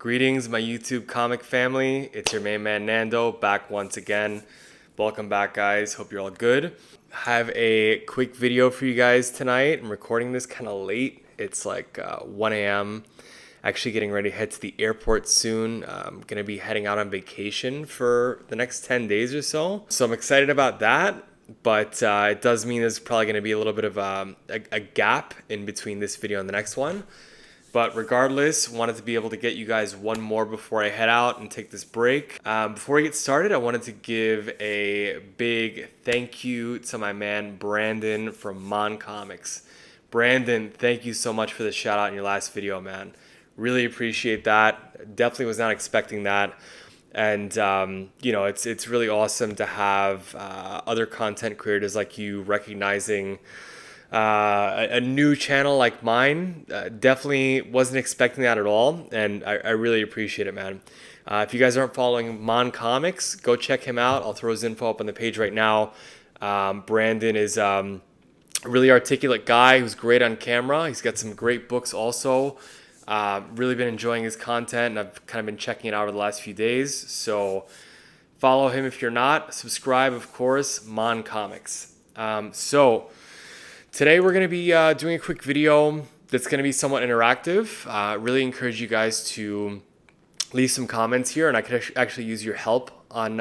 Greetings, my YouTube comic family. It's your main man Nando back once again. Welcome back, guys. Hope you're all good. Have a quick video for you guys tonight. I'm recording this kind of late. It's like 1 a.m. Actually getting ready to head to the airport soon. I'm going to be heading out on vacation for the next 10 days or so. So I'm excited about that. But it does mean there's probably going to be a little bit of a gap in between this video and the next one. But regardless, wanted to be able to get you guys one more before I head out and take this break. Before we get started, I wanted to give a big thank you to my man Brandon from Mon Comics. Brandon, thank you so much for the shout out in your last video, man. Really appreciate that. Definitely was not expecting that. And it's really awesome to have other content creators like you recognizing a new channel like mine. Definitely wasn't expecting that at all, and I really appreciate it, man. If you guys aren't following Mon Comics, go check him out. I'll throw his info up on the page right now. Brandon is a really articulate guy who's great on camera. He's got some great books also. Really been enjoying his content, and I've kind of been checking it out over the last few days. So follow him if you're not. Subscribe, of course, Mon Comics. Today we're going to be doing a quick video that's going to be somewhat interactive. Really encourage you guys to leave some comments here, and I could actually use your help on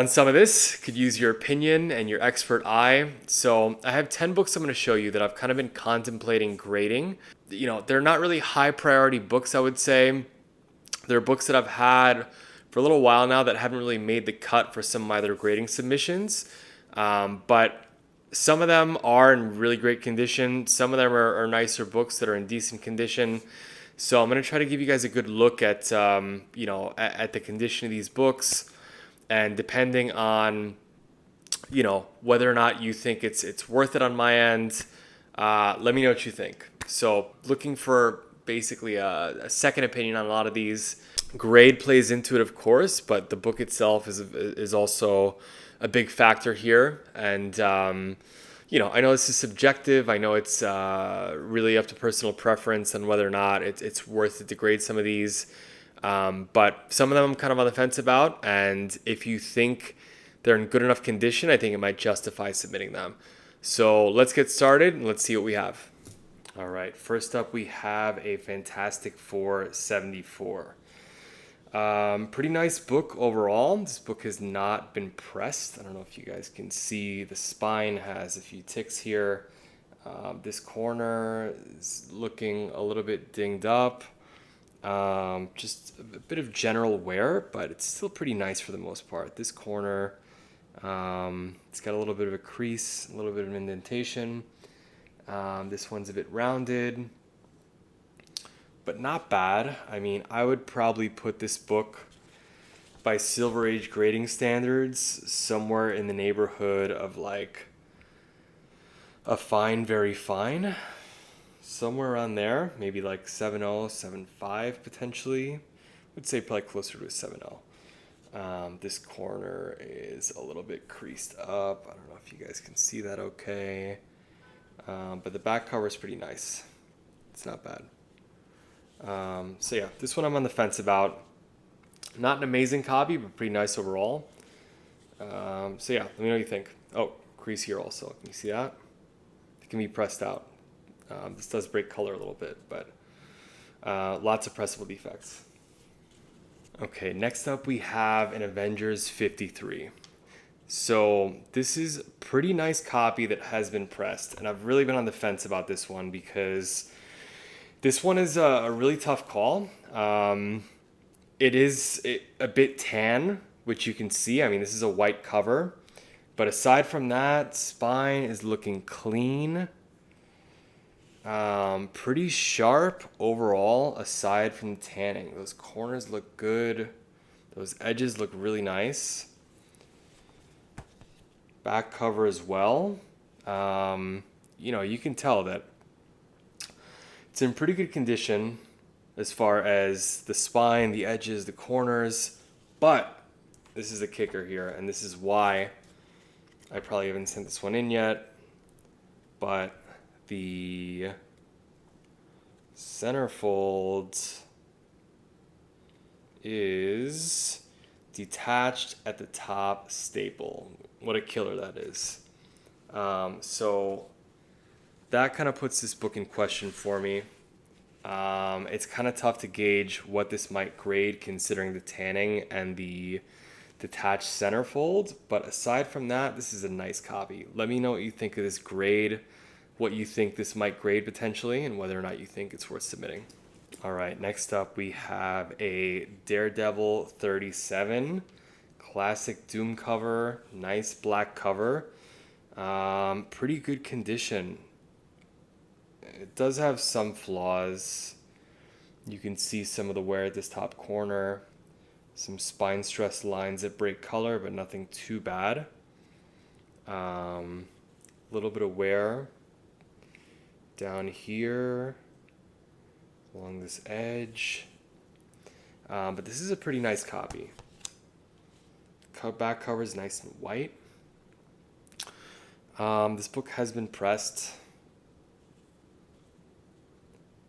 some of this. Could use your opinion and your expert eye. So I have 10 books I'm going to show you that I've kind of been contemplating grading. You know, they're not really high priority books, I would say. They're books that I've had for a little while now that haven't really made the cut for some of my other grading submissions. But some of them are in really great condition. Some of them are nicer books that are in decent condition. So I'm going to try to give you guys a good look at, at the condition of these books. And depending on, whether or not you think it's worth it on my end, let me know what you think. So looking for basically a second opinion on a lot of these. Grade plays into it, of course, but the book itself is also a big factor here. And, I know this is subjective. I know it's really up to personal preference and whether or not it's worth it to grade some of these. But some of them I'm kind of on the fence about. And if you think they're in good enough condition, I think it might justify submitting them. So let's get started and let's see what we have. All right, first up we have a Fantastic Four 74. Pretty nice book overall. This book has not been pressed. I don't know if you guys can see the spine has a few ticks here. This corner is looking a little bit dinged up. Just a bit of general wear, but it's still pretty nice for the most part. This corner, it's got a little bit of a crease, a little bit of an indentation. This one's a bit rounded, but not bad. I mean, I would probably put this book by Silver Age grading standards somewhere in the neighborhood of like a fine, very fine. Somewhere around there, maybe like 7.0, 7.5 potentially. I would say probably closer to a 7.0. This corner is a little bit creased up. I don't know if you guys can see that okay. But the back cover is pretty nice. It's not bad. So yeah, this one I'm on the fence about. Not an amazing copy, but pretty nice overall. So yeah, let me know what you think. Oh, crease here also. Can you see that? It can be pressed out. This does break color a little bit, but lots of pressable defects. Okay, next up we have an Avengers 53. So this is a pretty nice copy that has been pressed, and I've really been on the fence about this one because this one is a really tough call. It is a bit tan, which you can see. I mean, this is a white cover, but aside from that, spine is looking clean. Pretty sharp overall, aside from tanning. Those corners look good. Those edges look really nice. Back cover as well. You can tell that it's in pretty good condition as far as the spine, the edges, the corners. But this is the kicker here, and this is why I probably haven't sent this one in yet. But the centerfold is detached at the top staple. What a killer that is. So that kind of puts this book in question for me. It's kind of tough to gauge what this might grade considering the tanning and the detached centerfold. But aside from that, this is a nice copy. Let me know what you think of this grade, what you think this might grade potentially, and whether or not you think it's worth submitting. All right, next up we have a Daredevil 37, classic Doom cover, nice black cover, pretty good condition. It does have some flaws. You can see some of the wear at this top corner, some spine stress lines that break color, but nothing too bad. A little bit of wear down here along this edge, but this is a pretty nice copy. Back cover is nice and white. This book has been pressed,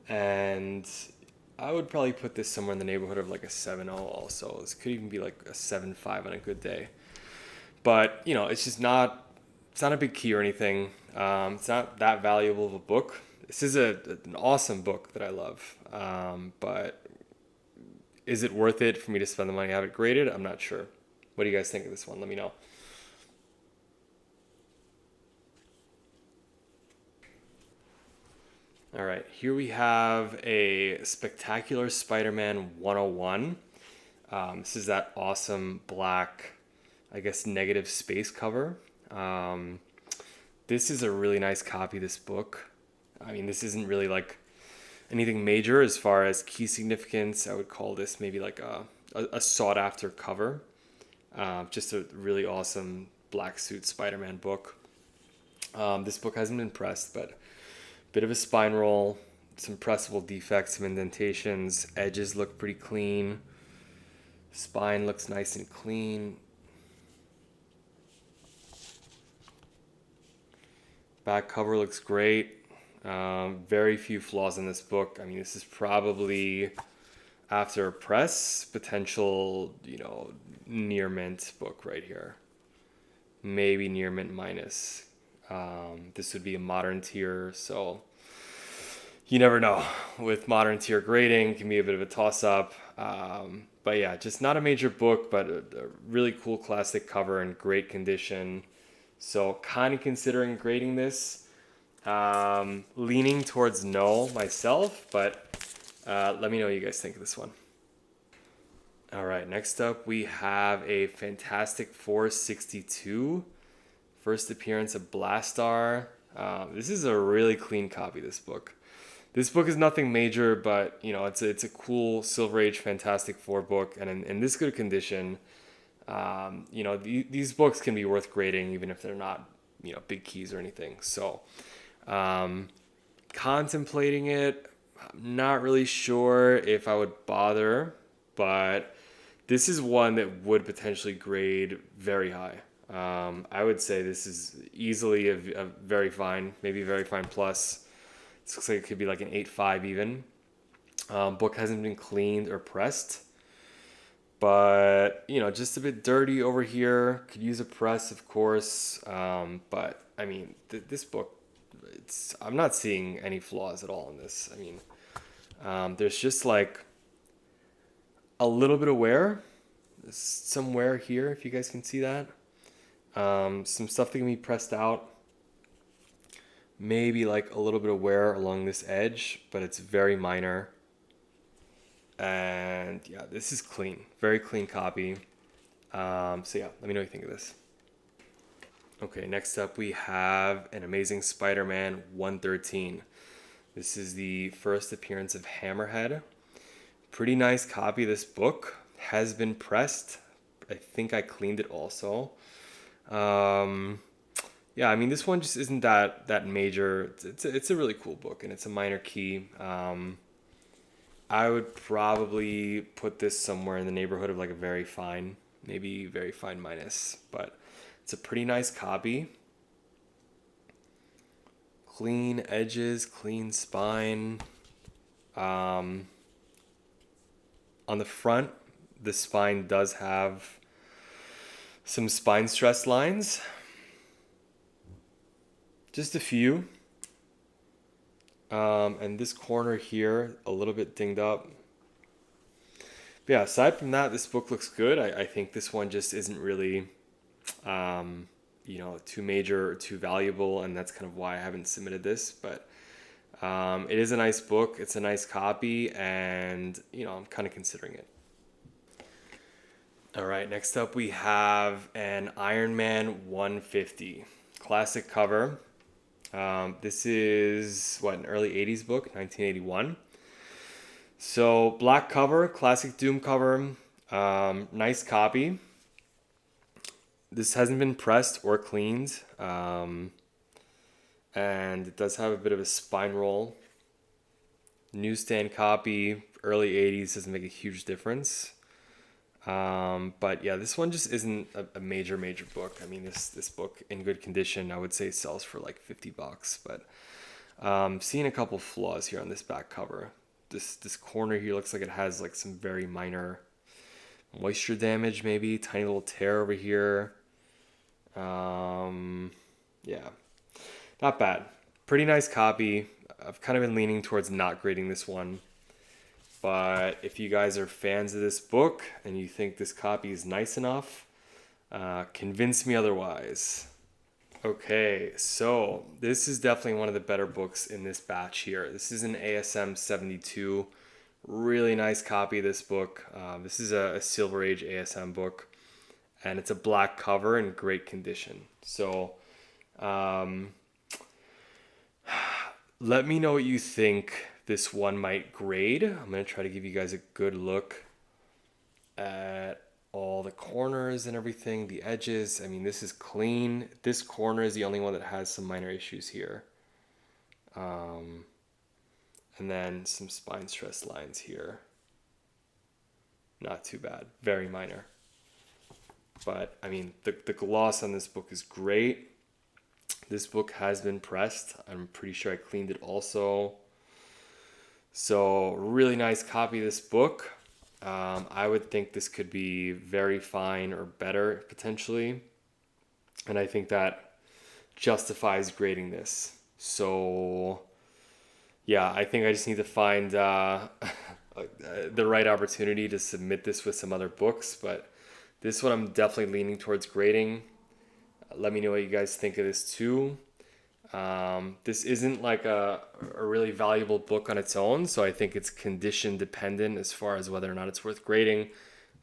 and I would probably put this somewhere in the neighborhood of like a 7.0 also. This could even be like a 7.5 on a good day. But, you know, it's not a big key or anything. It's not that valuable of a book. This is an awesome book that I love. But is it worth it for me to spend the money to have it graded? I'm not sure. What do you guys think of this one? Let me know. All right, here we have a Spectacular Spider-Man 101. This is that awesome black, I guess, negative space cover. This is a really nice copy of this book. I mean, this isn't really like anything major as far as key significance. I would call this maybe like a sought after cover. Just a really awesome black suit Spider-Man book. This book hasn't been pressed, but bit of a spine roll, some pressable defects, some indentations. Edges look pretty clean. Spine looks nice and clean. Back cover looks great. Very few flaws in this book. I mean, this is probably, after a press, potential, near mint book right here. Maybe near mint minus. This would be a modern tier, so you never know. With modern tier grading, it can be a bit of a toss-up. But yeah, just not a major book, but a really cool classic cover in great condition. So kind of considering grading this. Leaning towards no myself, but let me know what you guys think of this one. All right, next up we have a Fantastic Four 62. First appearance of Blastar. This is a really clean copy of this book. This book is nothing major, but it's a cool Silver Age Fantastic Four book, and in this good condition, these books can be worth grading even if they're not big keys or anything. So, contemplating it, I'm not really sure if I would bother, but this is one that would potentially grade very high. I would say this is easily a very fine, maybe very fine plus. This looks like it could be like an 8.5 even. Book hasn't been cleaned or pressed, but just a bit dirty over here. Could use a press, of course. But I mean, this book, I'm not seeing any flaws at all in this. I mean, there's just like a little bit of wear. There's some wear here, if you guys can see that. Some stuff that can be pressed out. Maybe like a little bit of wear along this edge, but it's very minor. And yeah, this is clean. Very clean copy. So yeah, let me know what you think of this. Okay, next up we have an Amazing Spider-Man 113. This is the first appearance of Hammerhead. Pretty nice copy of this book. Has been pressed. I think I cleaned it also. Yeah, I mean, this one just isn't that major. It's a really cool book, and it's a minor key. I would probably put this somewhere in the neighborhood of like a very fine, maybe very fine minus, but it's a pretty nice copy. Clean edges, clean spine. On the front, the spine does have some spine stress lines. Just a few. And this corner here, a little bit dinged up. But yeah, aside from that, this book looks good. I think this one just isn't really, too major or too valuable, and that's kind of why I haven't submitted this. But it is a nice book. It's a nice copy, and, I'm kind of considering it. All right, next up we have an Iron Man 150. Classic cover. This is, an early 80s book, 1981. So, black cover, classic Doom cover, nice copy. This hasn't been pressed or cleaned, and it does have a bit of a spine roll. Newsstand copy, early 80s, doesn't make a huge difference. But yeah, this one just isn't a major book. I mean, this book in good condition, I would say sells for like $50, but seeing a couple flaws here on this back cover. This corner here looks like it has like some very minor moisture damage, maybe tiny little tear over here. Yeah, not bad. Pretty nice copy. I've kind of been leaning towards not grading this one. But if you guys are fans of this book and you think this copy is nice enough, convince me otherwise. Okay, so this is definitely one of the better books in this batch here. This is an ASM 72. Really nice copy of this book. This is a Silver Age ASM book, and it's a black cover in great condition. So let me know what you think this one might grade. I'm going to try to give you guys a good look at all the corners and everything, the edges. I mean, this is clean. This corner is the only one that has some minor issues here. And then some spine stress lines here. Not too bad. Very minor. But, I mean, the gloss on this book is great. This book has been pressed. I'm pretty sure I cleaned it also. So, really nice copy of this book. I would think this could be very fine or better, potentially. And I think that justifies grading this. So, yeah, I think I just need to find the right opportunity to submit this with some other books. But this one I'm definitely leaning towards grading. Let me know what you guys think of this too. This isn't like a really valuable book on its own, so I think it's condition dependent as far as whether or not it's worth grading,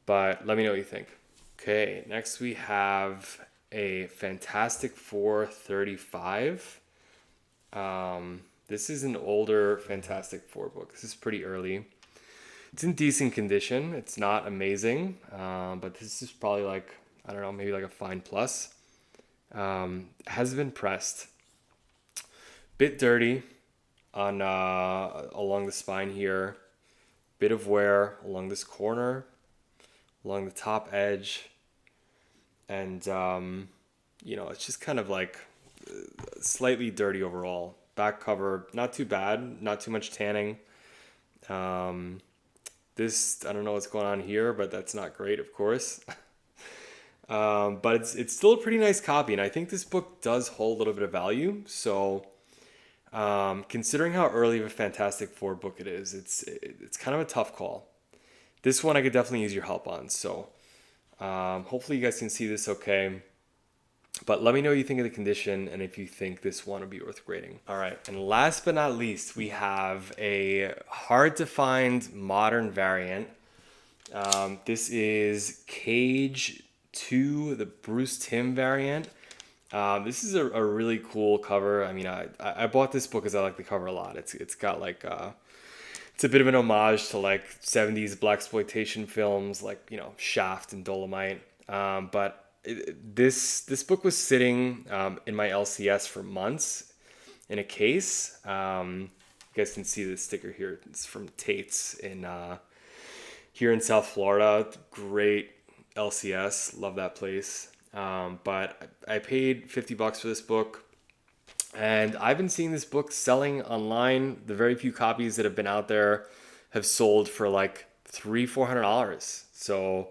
but let me know what you think. Okay, next we have a Fantastic Four 35. This is an older Fantastic Four book. This is pretty early. It's in decent condition. It's not amazing, but this is probably like, I don't know, maybe like a fine plus. Has been pressed. Bit dirty on along the spine here. Bit of wear along this corner, along the top edge, and it's just kind of like slightly dirty overall. Back cover, not too bad, not too much tanning. This, I don't know what's going on here, but that's not great, of course. But it's still a pretty nice copy, and I think this book does hold a little bit of value. So, considering how early of a Fantastic Four book it is, it's kind of a tough call. This one I could definitely use your help on. So, hopefully you guys can see this okay. But let me know what you think of the condition and if you think this one would be worth grading. All right, and last but not least, we have a hard to find modern variant. This is Cage 2, the Bruce Timm variant. This is a really cool cover. I mean, I bought this book because I like the cover a lot. It's got like it's a bit of an homage to like 70s blaxploitation films like, Shaft and Dolomite. But this book was sitting in my LCS for months in a case. You guys can see the sticker here. It's from Tate's in here in South Florida. Great LCS, love that place. But I paid $50 for this book, and I've been seeing this book selling online. The very few copies that have been out there have sold for like $300-400. So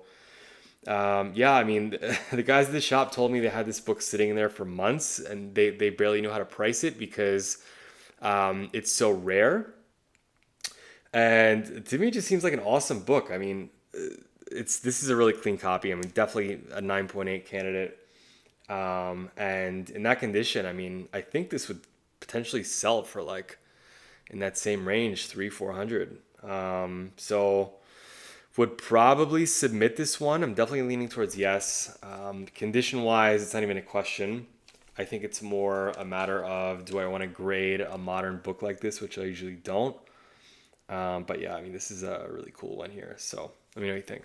yeah, I mean, the guys at the shop told me they had this book sitting in there for months, and they barely knew how to price it because it's so rare. And to me, it just seems like an awesome book. I mean, this is a really clean copy. I mean, definitely a 9.8 candidate. And in that condition, I mean, I think this would potentially sell for like in that same range, 300-400. So would probably submit this one. I'm definitely leaning towards yes. Condition wise, it's not even a question. I think it's more a matter of, do I want to grade a modern book like this, which I usually don't. But yeah, I mean, this is a really cool one here. So let me know what you think.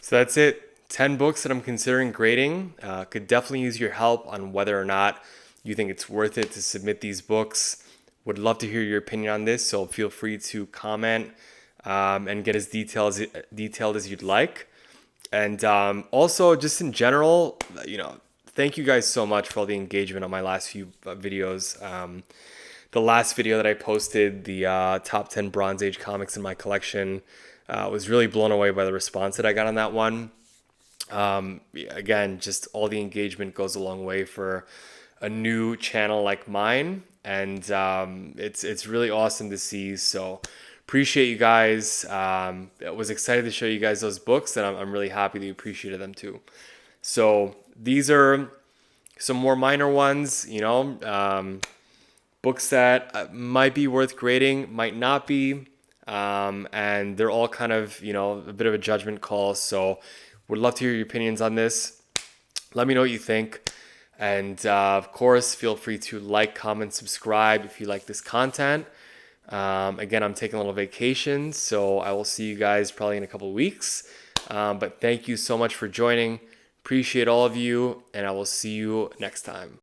So that's it. 10 books that I'm considering grading. Could definitely use your help on whether or not you think it's worth it to submit these books. Would love to hear your opinion on this, so feel free to comment and get as detailed as you'd like. And also, just in general, thank you guys so much for all the engagement on my last few videos. The last video that I posted, the top 10 Bronze Age comics in my collection, was really blown away by the response that I got on that one. Again, just all the engagement goes a long way for a new channel like mine, and it's really awesome to see. So appreciate you guys. I was excited to show you guys those books, and I'm really happy that you appreciated them too. So these are some more minor ones, books that might be worth grading, might not be, and they're all kind of, a bit of a judgment call. So would love to hear your opinions on this. Let me know what you think. And of course, feel free to like, comment, subscribe if you like this content. Again, I'm taking a little vacation, so I will see you guys probably in a couple of weeks. But thank you so much for joining. Appreciate all of you, and I will see you next time.